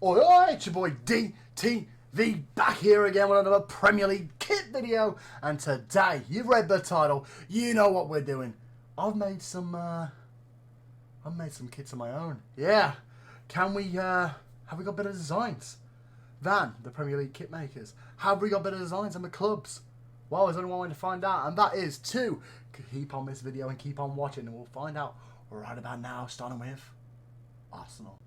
Oi, oi, it's your boy DTV back here again with another Premier League kit video. And today, you've read the title, you know what we're doing. I've made some kits of my own. Yeah. Can we, have we got better designs than the Premier League kit makers? Have we got better designs than the clubs? Well, there's only one way to find out, and that is to keep on this video and keep on watching, and we'll find out right about now, starting with Arsenal.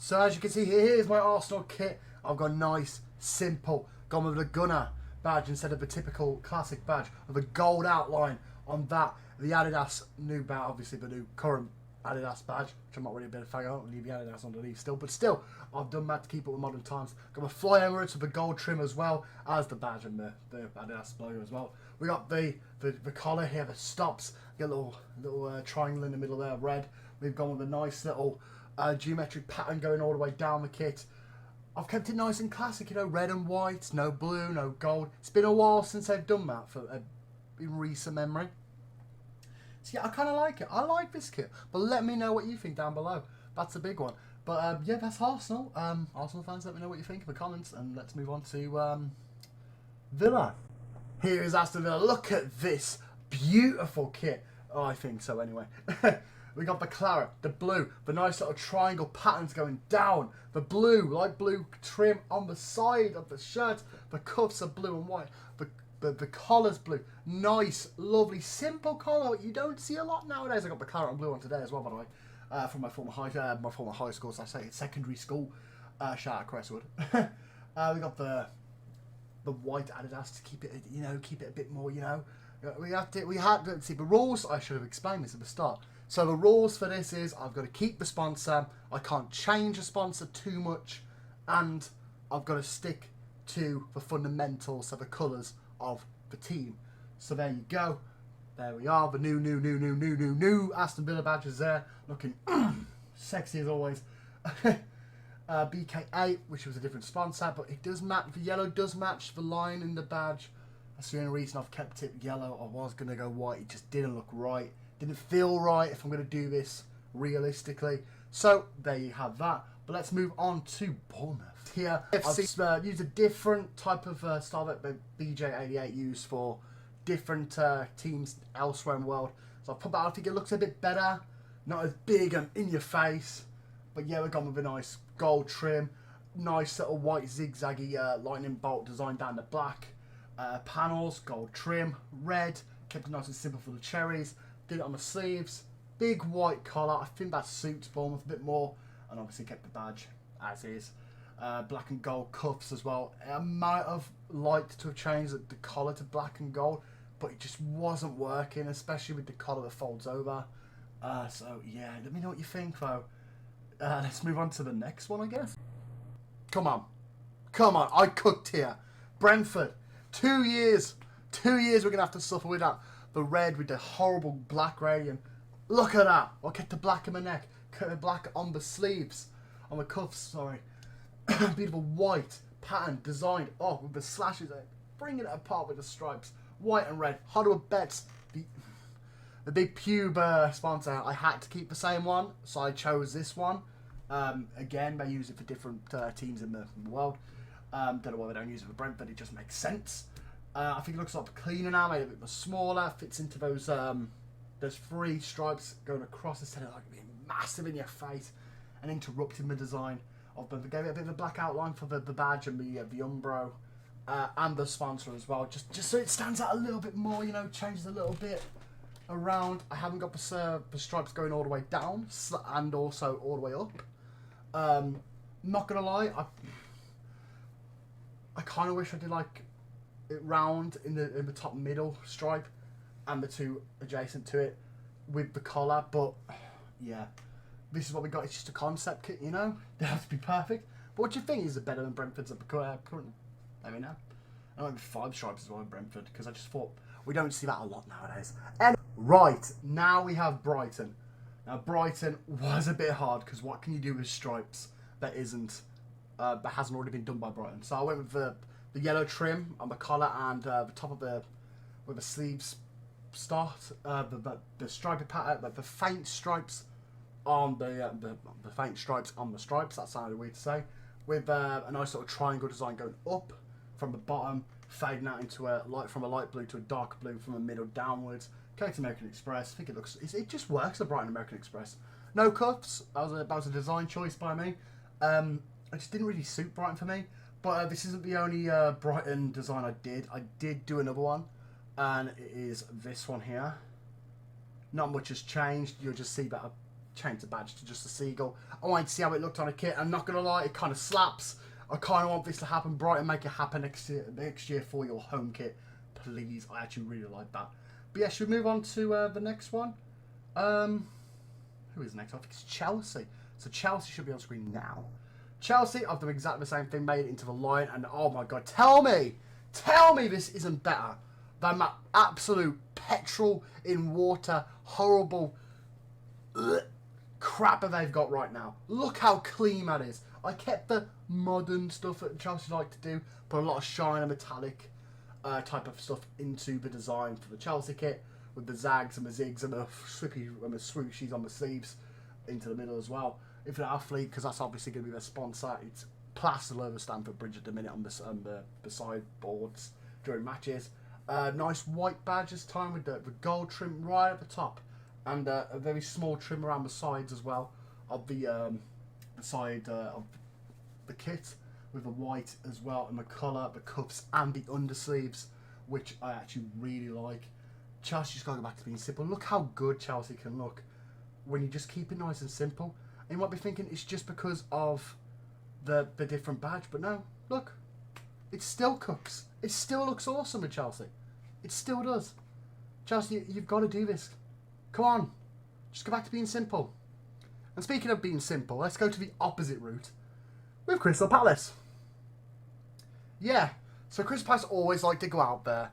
So as you can see here, here's my Arsenal kit. I've got a nice, simple, gone with the Gunner badge instead of the typical classic badge with a gold outline on that. The Adidas new badge, obviously the new current Adidas badge, which I'm not really a bit of a fan of. I'll leave the Adidas underneath still, but still, I've done that to keep up with modern times. Got my fly Emirates with the gold trim as well as the badge and the Adidas logo as well. We got the collar here, the stops. Got a little triangle in the middle there, red. We've gone with a nice little geometric pattern going all the way down the kit. I've kept it nice and classic, you know, red and white, no blue, no gold. It's been a while since I've done that in recent memory. So yeah, I kind of like it. I like this kit, but let me know what you think down below. That's a big one. But yeah, that's Arsenal. Arsenal fans, let me know what you think in the comments, and let's move on to Villa. Here is Aston Villa. Look at this beautiful kit. Oh, I think so anyway. We got the claret, the blue, the nice little triangle patterns going down, the blue, light blue trim on the side of the shirt, the cuffs are blue and white, the collar's blue, nice, lovely, simple collar you don't see a lot nowadays. I got the claret and blue on today as well, by the way, from my former high school, so I say it's secondary school, shout out Crestwood. We got the white Adidas to keep it, you know, keep it a bit more, you know. We had to see the rules. I should have explained this at the start. So the rules for this is I've got to keep the sponsor, I can't change the sponsor too much, and I've got to stick to the fundamentals, so the colours of the team. So there you go. There we are. The new Aston Villa badges there, looking sexy as always. BK8, which was a different sponsor, but it does match. The yellow does match the line in the badge. That's the only reason I've kept it yellow. I was going to go white. It just didn't look right. Didn't feel right if I'm going to do this realistically. So there you have that. But let's move on to Bournemouth. Here I've used a different type of style that BJ88 used for different teams elsewhere in the world. So I've put that out. I think it looks a bit better. Not as big and in your face. But yeah, we've gone with a nice gold trim. Nice little white zigzaggy lightning bolt design down the black. Panels, gold trim, red. Kept it nice and simple for the cherries. Did it on the sleeves, big white collar. I think that suits Bournemouth a bit more, and obviously kept the badge as is. Black and gold cuffs as well. I might have liked to have changed the collar to black and gold, but it just wasn't working, especially with the collar that folds over. So yeah, let me know what you think though. Let's move on to the next one, I guess. Come on, I cooked here. Brentford, 2 years. 2 years we're gonna have to suffer with that. The red with the horrible black gradient. Look at that. I'll get the black in my neck. Cut the black on the sleeves. On the cuffs, sorry. Beautiful white pattern designed. Oh, with the slashes. Bringing it apart with the stripes. White and red. Hollywood Bets. The big pube sponsor. I had to keep the same one, so I chose this one. Again, they use it for different teams in the world. Don't know why they don't use it for Brentford. It just makes sense. I think it looks a lot cleaner now, made a bit smaller, fits into those 3 stripes going across instead of like being massive in your face and interrupting the design of them. They gave it a bit of a black outline for the badge and the Umbro and the sponsor as well, just so it stands out a little bit more, you know, changes a little bit around. I haven't got the stripes going all the way down and also all the way up. Not gonna lie, I kind of wish I did like it round in the top middle stripe and the 2 adjacent to it with the collar, but yeah, this is what we got. It's just a concept kit, you know. They have to be perfect. But what do you think is better than Brentford's at the current? Let me know. I went with 5 stripes as well in Brentford because I just thought we don't see that a lot nowadays. And right now we have Brighton. Now Brighton was a bit hard because what can you do with stripes that hasn't already been done by Brighton? So I went with the yellow trim on the collar and the top of where the sleeves start, the stripy pattern, the faint stripes on the faint stripes on the stripes. That sounded weird to say. with a nice sort of triangle design going up from the bottom, fading out into from a light blue to a dark blue from the middle downwards. Going to American Express. I think it just works, the Brighton American Express. No cuffs. That was a design choice by me. It just didn't really suit Brighton for me. But this isn't the only Brighton design I did. I did do another one, and it is this one here. Not much has changed. You'll just see that I changed the badge to just a seagull. I wanted to see how it looked on a kit. I'm not going to lie, it kind of slaps. I kind of want this to happen. Brighton, make it happen next year for your home kit. Please, I actually really like that. But yeah, should we move on to the next one? Who is next? I think it's Chelsea. So Chelsea should be on screen now. Chelsea, I've done exactly the same thing, made it into the line, and oh my god, tell me this isn't better than that absolute petrol in water, horrible crap that they've got right now. Look how clean that is. I kept the modern stuff that Chelsea like to do, put a lot of shine and metallic type of stuff into the design for the Chelsea kit, with the zags and the zigs and the swooshies on the sleeves into the middle as well. If an athlete, because that's obviously going to be their sponsor, it's plastered over Stamford Bridge at the minute on the sideboards during matches. Nice white badge this time with the gold trim right at the top, and a very small trim around the sides as well of the side of the kit, with the white as well, and the colour, the cuffs and the undersleeves, which I actually really like. Chelsea's going back to being simple. Look how good Chelsea can look when you just keep it nice and simple. And you might be thinking it's just because of the different badge, but no, look, it still cooks. It still looks awesome with Chelsea. It still does. Chelsea, you've got to do this. Come on, just go back to being simple. And speaking of being simple, let's go to the opposite route with Crystal Palace. Yeah, so Crystal Palace always like to go out there.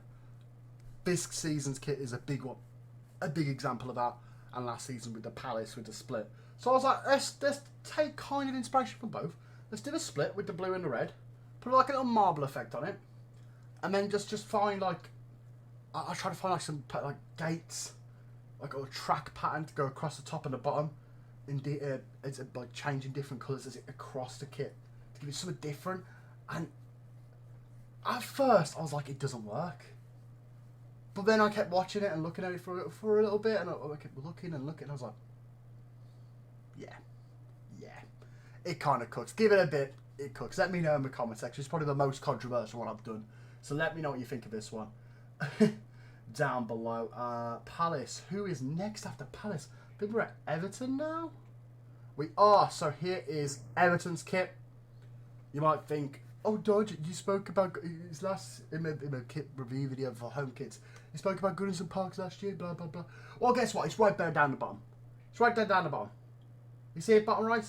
This season's kit is a big one, a big example of that. And last season with the Palace with the split. So I was like, let's take kind of inspiration from both. Let's do the split with the blue and the red. Put like a little marble effect on it. And then just find like, I try to find like some like gates, like a track pattern to go across the top and the bottom. It's like changing different colours as it across the kit to give it something different. And at first I was like, it doesn't work. But then I kept watching it and looking at it for a little bit, and I kept looking and looking. And I was like, yeah, it kind of cooks. Give it a bit, it cooks. Let me know in the comment section. It's probably the most controversial one I've done. So let me know what you think of this one down below. Palace. Who is next after Palace? I think we're at Everton now. We are. So here is Everton's kit. You might think, oh, Dodge, you spoke about his last in the kit review video for home kits. You spoke about Goodison Parks last year, blah blah blah. Well, guess what? It's right there down the bottom. It's right there down the bottom. You see it bottom right?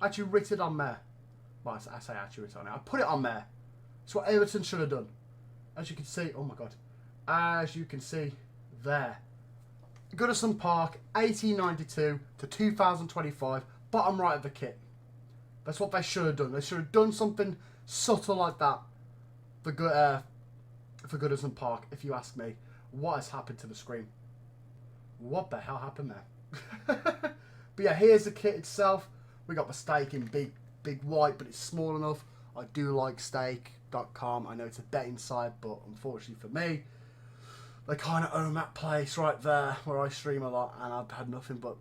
I actually written it on there. Well, I say actually written on it. I put it on there. It's what Everton should have done. As you can see, oh my god. As you can see there. Goodison Park, 1892 to 2025. Bottom right of the kit. That's what they should have done. They should have done something subtle like that for Goodison Park, if you ask me. What has happened to the screen? What the hell happened there? But yeah, here's the kit itself. We got the steak in big white, but it's small enough. I do like steak.com. I know it's a betting site, but unfortunately for me, they kind of own that place right there where I stream a lot, and I've had nothing but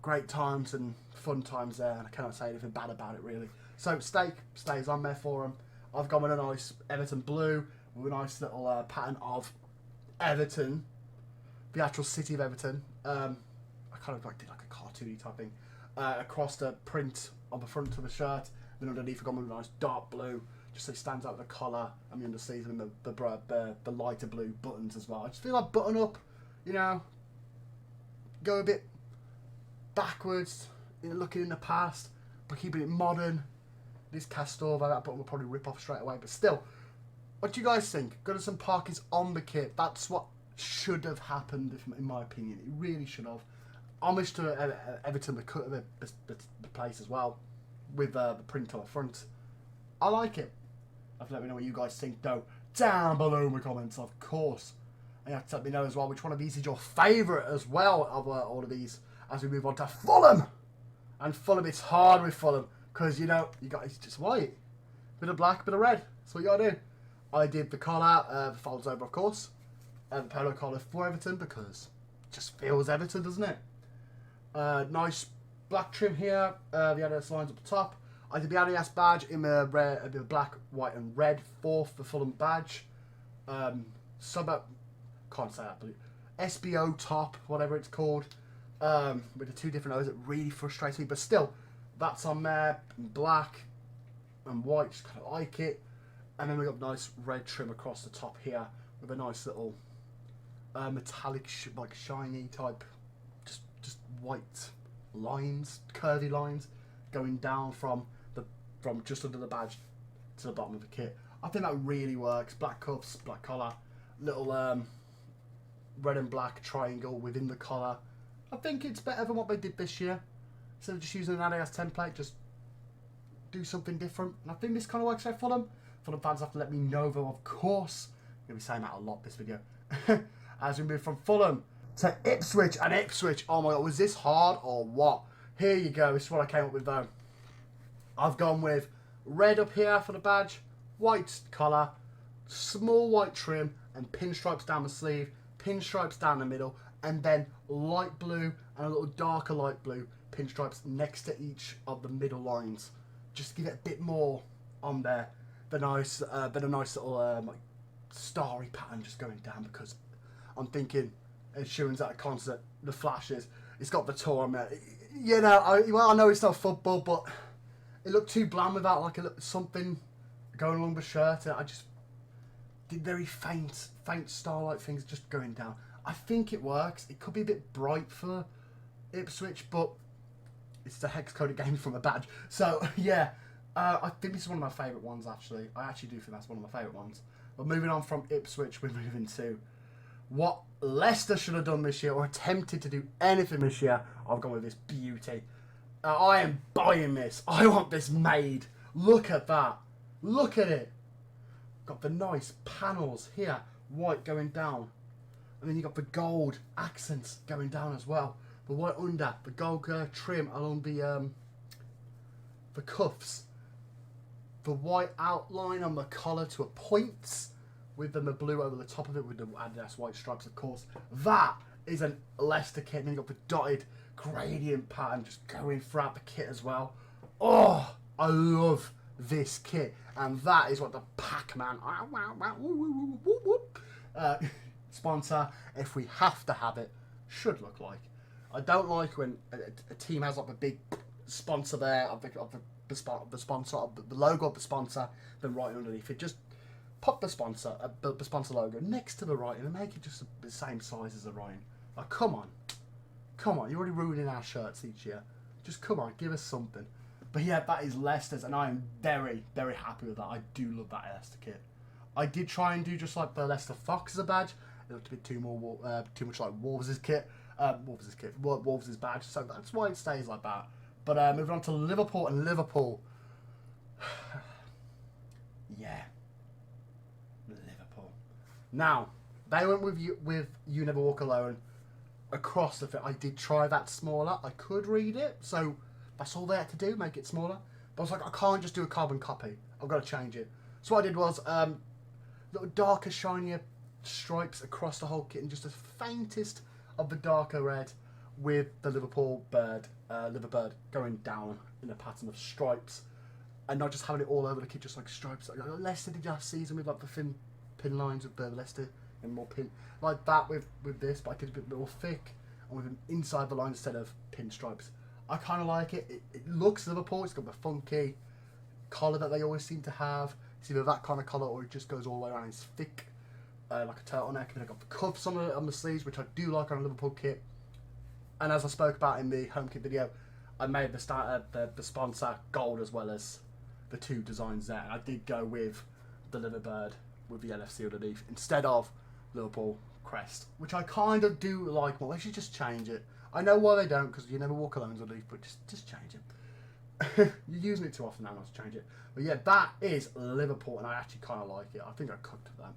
great times and fun times there, and I cannot say anything bad about it really. So steak stays on there for them. I've gone with a nice Everton blue with a nice little pattern of Everton, the actual city of Everton. I kind of like did like a cartoony type thing across the print on the front of the shirt. Then underneath I've gone with a nice dark blue, just so it stands out the collar and the undersleeves, and the lighter blue buttons as well. I just feel like button up, you know, go a bit backwards, you know, looking in the past, but keeping it modern. This Castor, that button will probably rip off straight away, but still, what do you guys think? Goodison Park is on the kit. That's what should have happened, in my opinion. It really should have. Homage to Everton, the place as well, with the print on the front. I like it. Have to let me know what you guys think, though, down below in the comments, of course. And you have to let me know as well which one of these is your favourite as well of all of these, as we move on to Fulham. And Fulham, it's hard with Fulham, Because, you know, it's just white. Bit of black, bit of red. That's what you got to do. I did the collar, the folds over, of course. And the polo collar for Everton because it just feels Everton, doesn't it? Nice black trim here. The Adidas lines up the top. I did the Adidas badge in the red, a bit of black, white, and red for the Fulham badge. Can't say that, but SBO top, whatever it's called, with the two different O's. It really frustrates me, but still, that's on there. Black and white, just kind of like it. And then we got nice red trim across the top here with a nice little metallic, like shiny type, just white lines, curvy lines, going down from just under the badge to the bottom of the kit. I think that really works. Black cuffs, black collar, little red and black triangle within the collar. I think it's better than what they did this year. Instead of just using an Adidas template, just do something different. And I think this kind of works out for them. Fulham fans have to let me know, though, of course. I'm going to be saying that a lot this video. As we move from Fulham to Ipswich. And Ipswich, oh my god, was this hard or what? Here you go. This is what I came up with, though. I've gone with red up here for the badge, white collar, small white trim, and pinstripes down the sleeve, pinstripes down the middle, and then light blue and a little darker light blue pinstripes next to each of the middle lines. Just to give it a bit more on there. The nice, a nice little like starry pattern just going down, because I'm thinking Ed Sheeran's at a concert, the flashes, it's got the tour on there. You know, I know it's not football, but it looked too bland without like something going along the shirt. And I just did very faint starlight things just going down. I think it works. It could be a bit bright for Ipswich, but it's the hex-coded game from a badge. So, yeah, I think this is one of my favourite ones, actually. I actually do think that's one of my favourite ones. But moving on from Ipswich, we're moving to what Leicester should have done this year, or attempted to do anything this year. I've gone with this beauty. I am buying this. I want this made. Look at that. Look at it. Got the nice panels here, white going down. And then you got the gold accents going down as well. The white under, the gold trim along the cuffs. The white outline on the collar to a point, with the blue over the top of it with the Adidas white stripes, of course. That is a Leicester kit. And then you got the dotted gradient pattern just going throughout the kit as well. Oh, I love this kit. And that is what the Pac-Man sponsor, if we have to have it, should look like. I don't like when a team has like a big sponsor there of the sponsor, of the logo of the sponsor, then right underneath it, just pop the sponsor logo next to the writing and make it just the same size as the writing. Like, come on, you're already ruining our shirts each year. Just come on, give us something. But yeah, that is Leicester's, and I am very, very happy with that. I do love that Leicester kit. I did try and do just like the Leicester Foxes badge. It looked a bit too much like Wolves' kit. Wolves' badge. So that's why it stays like that. But moving on to Liverpool and Liverpool. Yeah. Liverpool. Now, they went with You Never Walk Alone across the fit. I did try that smaller. I could read it, so that's all they had to do, make it smaller. But I was like, I can't just do a carbon copy. I've got to change it. So what I did was little darker, shinier stripes across the whole kit, and just the faintest of the darker red with the Liverpool liver bird going down in a pattern of stripes, and not just having it all over the kit, just like stripes. Like Leicester did last season with like the thin pin lines with Leicester, and more pin like that with this, but I did a bit more thick and with them inside the line instead of pin stripes. I kind of like it. It looks Liverpool. It's got the funky collar that they always seem to have. It's either that kind of collar or it just goes all the way around. It's thick, like a turtleneck. And then I've got the cuffs on the sleeves, which I do like on a Liverpool kit. And as I spoke about in the home kit video, I made the sponsor gold as well as the two designs there. And I did go with the liver bird with the LFC underneath instead of Liverpool crest, which I kind of do like more. They should just change it. I know why they don't, because You Never Walk Alone underneath, but just change it. You're using it too often now not to change it. But yeah, that is Liverpool, and I actually kind of like it. I think I cooked with that.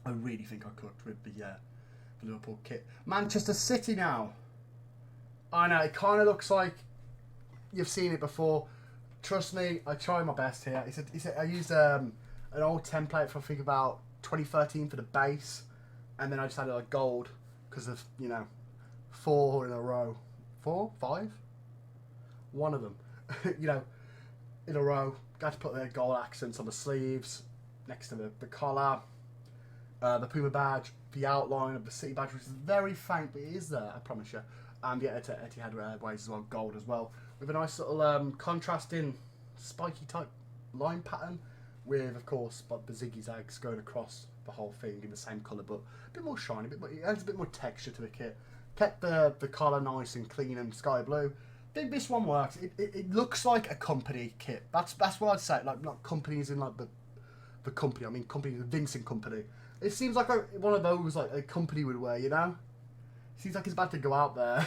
I really think I cooked with the Liverpool kit. Manchester City now. I know, it kind of looks like you've seen it before. Trust me, I try my best here. I used an old template from I think about 2013 for the base, and then I just added like gold because of, you know, 4 in a row. 4? 5? One of them. You know, in a row. Got to put the gold accents on the sleeves, next to the collar, the Puma badge, the outline of the City badge, which is very faint, but it is there, I promise you. And yeah, Etihad Airways as well, gold as well, with a nice little contrasting, spiky type line pattern, with of course like the zigzags going across the whole thing in the same colour, but a bit more shiny, it adds a bit more texture to the kit. Kept the collar nice and clean and sky blue. I think this one works. It looks like a company kit. That's what I'd say. Like not companies in like the company. I mean company, the Vincent company. It seems like one of those like a company would wear. You know, seems like he's about to go out there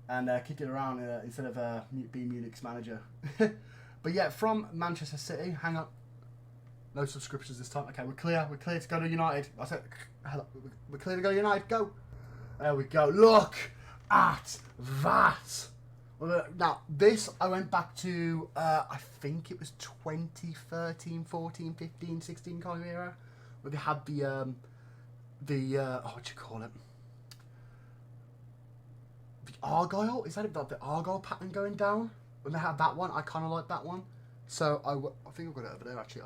and kick it around instead of being Munich's manager. But yeah, from Manchester City. Hang on, no subscriptions this time. Okay, we're clear. We're clear to go to United. I said, we're clear to go to United. Go. There we go. Look at that. Now, this, I went back to, I think it was 2013, 14, 15, 16 kind of era, where they had oh, what do you call it? The Argyle? Is that it? The Argyle pattern going down? When they had that one, I kind of like that one. So, I think I've got it over there, actually.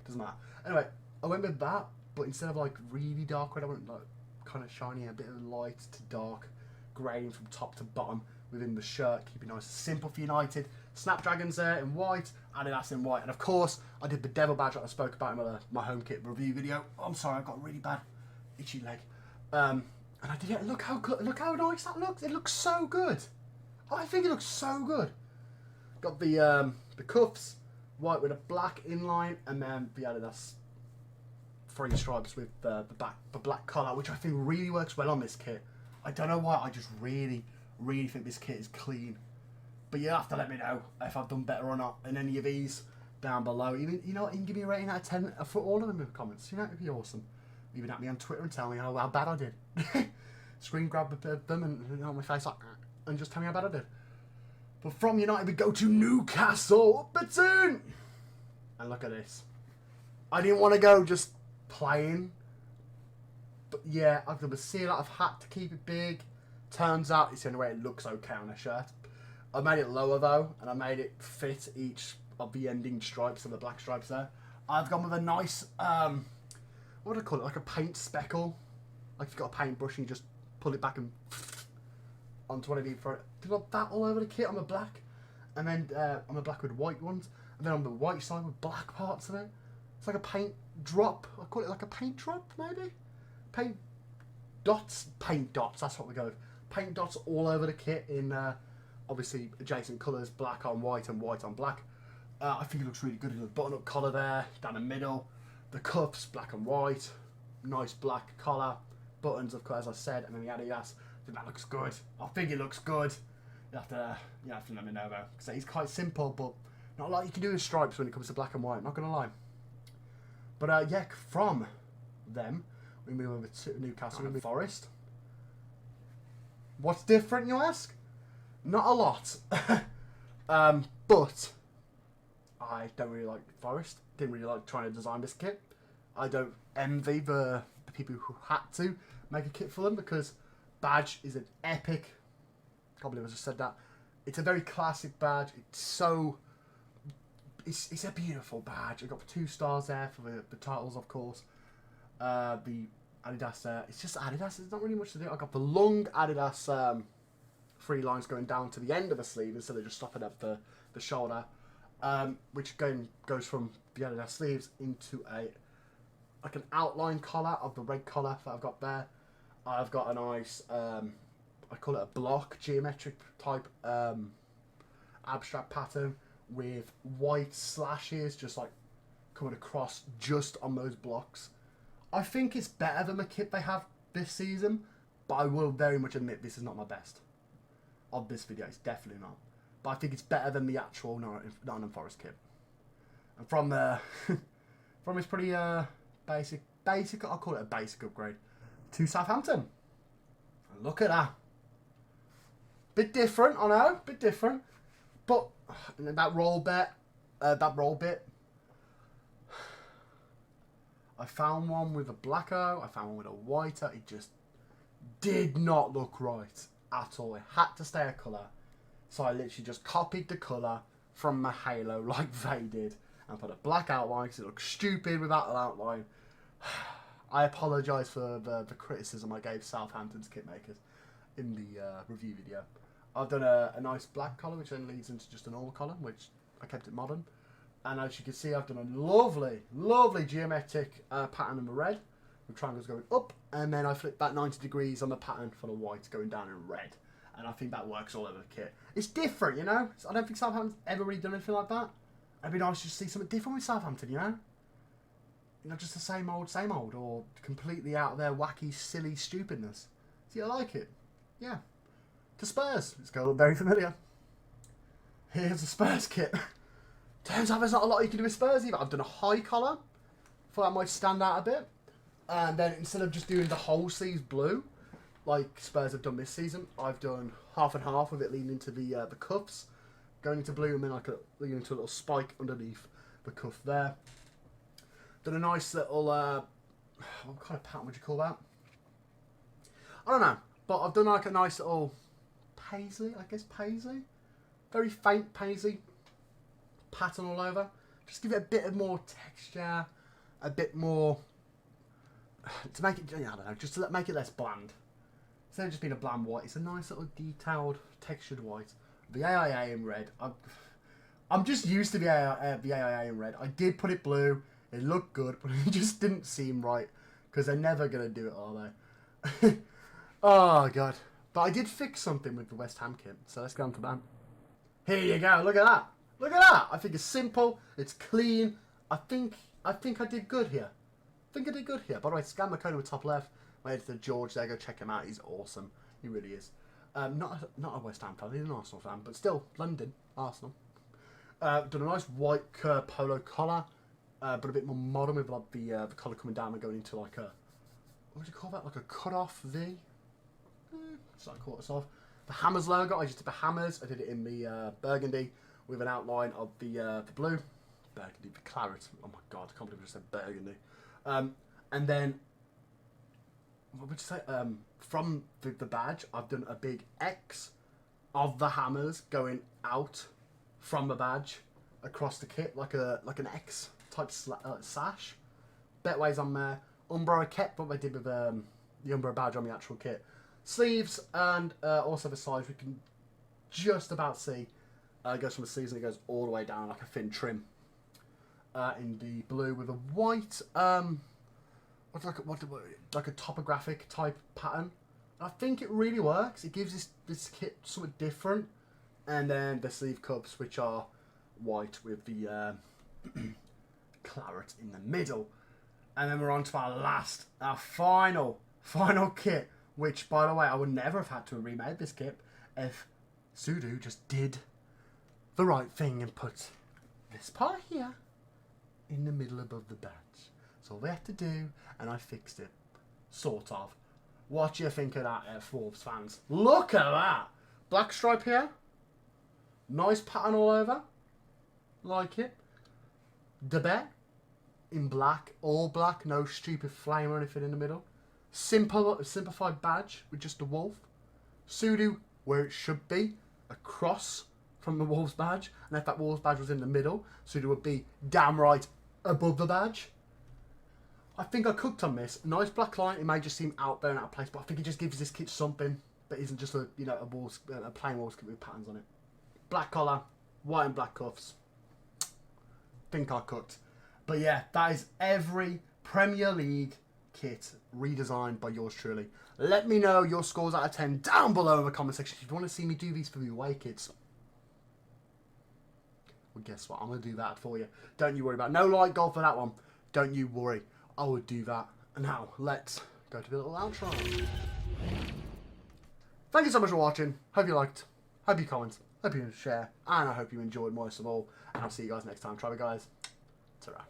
Doesn't matter. Anyway, I went with that, but instead of, like, really dark red, I went, like, kind of shiny, a bit of light to dark, grading from top to bottom within the shirt, keep it nice and simple for United. Snapdragons there in white, Adidas in white, and of course I did the devil badge that I spoke about in my home kit review video. Oh, I'm sorry, I've got a really bad itchy leg. And I did it. Look how good, look how nice that looks. It looks so good. I think it looks so good. Got the cuffs, white with a black inline, and then the Adidas 3 stripes with the black collar, which I think really works well on this kit. I don't know why, I just really think this kit is clean. But you'll have to let me know if I've done better or not in any of these down below. Even, you know what, you can give me a rating out of 10 for all of them in the comments. You know, it'd be awesome. Even at me on Twitter and tell me how bad I did. Screen grab them and on my face like, and just tell me how bad I did. But from United we go to Newcastle Upperton. And look at this. I didn't want to go just plain. But yeah, I've done a seal out of hat to keep it big. Turns out it's the only way it looks okay on a shirt. I made it lower though, and I made it fit each of the ending stripes of the black stripes there. I've gone with a nice, what do I call it? Like a paint speckle. Like if you've got a paintbrush and you just pull it back and onto what I need for it. Did that all over the kit on the black, and then on the black with white ones, and then on the white side with black parts of it. It's like a paint drop. I call it like a paint drop, maybe. Paint dots. That's what we go with. Paint dots all over the kit in obviously adjacent colours, black on white and white on black. I think it looks really good. The button-up collar there, down the middle, the cuffs, black and white, nice black collar, buttons of course as I said, and then the Adidas. I think that looks good. I think it looks good. You have to let me know though, because it's quite simple, but not a lot you can do with stripes when it comes to black and white. Not gonna lie. But yeah, from them we move over to Newcastle and Forest. What's different, you ask? Not a lot. But I don't really like Forest. Didn't really like trying to design this kit. I don't envy the people who had to make a kit for them, because badge is an epic. Can't believe I just said that. It's a very classic badge. It's a beautiful badge. I got 2 stars there for the titles, of course. The Adidas there. It's just Adidas. There's not really much to do. I got the long Adidas 3 lines going down to the end of the sleeve instead of just stopping at the shoulder, which again goes from the Adidas sleeves into like an outline collar of the red collar that I've got there. I've got a nice, I call it a block geometric type abstract pattern with white slashes just like coming across just on those blocks. I think it's better than the kit they have this season, but I will very much admit this is not my best of this video. It's definitely not. But I think it's better than the actual Nottingham Forest kit. And from there, from this pretty basic, I'll call it a basic upgrade, to Southampton. And look at that. Bit different, I know, bit different. But that roll bit, I found one with a black O, I found one with a white O. It just did not look right at all. It had to stay a colour. So I literally just copied the colour from my halo like they did and put a black outline because it looks stupid without an outline. I apologise for the criticism I gave Southampton's kit makers in the review video. I've done a nice black collar, which then leads into just a normal collar, which I kept it modern. And as you can see, I've done a lovely, lovely geometric pattern in the red, with triangles going up, and then I flipped that 90 degrees on the pattern for the white going down in red. And I think that works all over the kit. It's different, you know? I don't think Southampton's ever really done anything like that. It'd be nice to see something different with Southampton, you know? You know, just the same old, or completely out of their wacky, silly stupidness. See, I like it. Yeah. To Spurs. It's going to look very familiar. Here's a Spurs kit. Turns out there's not a lot you can do with Spurs either. I've done a high collar. Thought that might stand out a bit. And then instead of just doing the whole sleeves blue, like Spurs have done this season, I've done half and half with it leading into the cuffs, going into blue, and then like leading into a little spike underneath the cuff there. Done a nice little, what kind of pattern would you call that? I don't know, but I've done like a nice little paisley, I guess paisley, very faint paisley pattern all over. Just give it a bit of more texture, a bit more, to make it, I don't know, just to make it less bland. Instead of just being a bland white, it's a nice little detailed, textured white. The AIA in red. I'm just used to the AIA in red. I did put it blue. It looked good, but it just didn't seem right. Because they're never going to do it, are they? Oh, God. But I did fix something with the West Ham kit. So let's go on to that. Here you go. Look at that. Look at that. I think it's simple. It's clean. I think I did good here. By the way, scan my code in the top left. My editor George there, go check him out. He's awesome. He really is. Not a West Ham fan, he's an Arsenal fan, but still, London, Arsenal. Done a nice white polo collar, but a bit more modern with like the collar coming down and going into like a, what would you call that? Like a cut-off V? So I call it off. The Hammers logo, I just did the Hammers. I did it in the burgundy with an outline of the blue. Burgundy, the claret. Oh my God, I can't believe I just said burgundy. And then, what would you say? From the badge, I've done a big X of the Hammers going out from the badge across the kit, like an X type sash. Betways on there. Umbro I kept what I did with the Umbro badge on the actual kit. Sleeves and also the sides we can just about see. It goes from the sleeves and it goes all the way down like a thin trim. In the blue with a white, like a topographic type pattern. I think it really works. It gives this kit something different. And then the sleeve cups, which are white with the claret in the middle. And then we're on to our final kit, which, by the way, I would never have had to have remade this kit if Sudo just did the right thing and put this part here in the middle above the badge. That's all they had to do, and I fixed it. Sort of. What do you think of that, Wolves fans? Look at that! Black stripe here. Nice pattern all over. Like it. Debet in black, all black, no stupid flame or anything in the middle. Simplified badge with just a wolf. Sudo where it should be, across from the wolf's badge, and if that wolf's badge was in the middle, Sudo would be damn right above the badge. I think I cooked on this. Nice black line. It may just seem out there and out of place, but I think it just gives this kit something that isn't just a plain wolf's kit with patterns on it. Black collar, white and black cuffs. Think I cooked. But yeah, that is every Premier League kit redesigned by yours truly. Let me know your scores out of 10 down below in the comment section if you want to see me do these for the away kits. Well, guess what? I'm going to do that for you. Don't you worry about it. No light goal for that one. Don't you worry. I would do that. And now, let's go to the little outro. Thank you so much for watching. Hope you liked. Hope you comment. Hope you share. And I hope you enjoyed most of all. And I'll see you guys next time. Try it, guys. Ta-ra.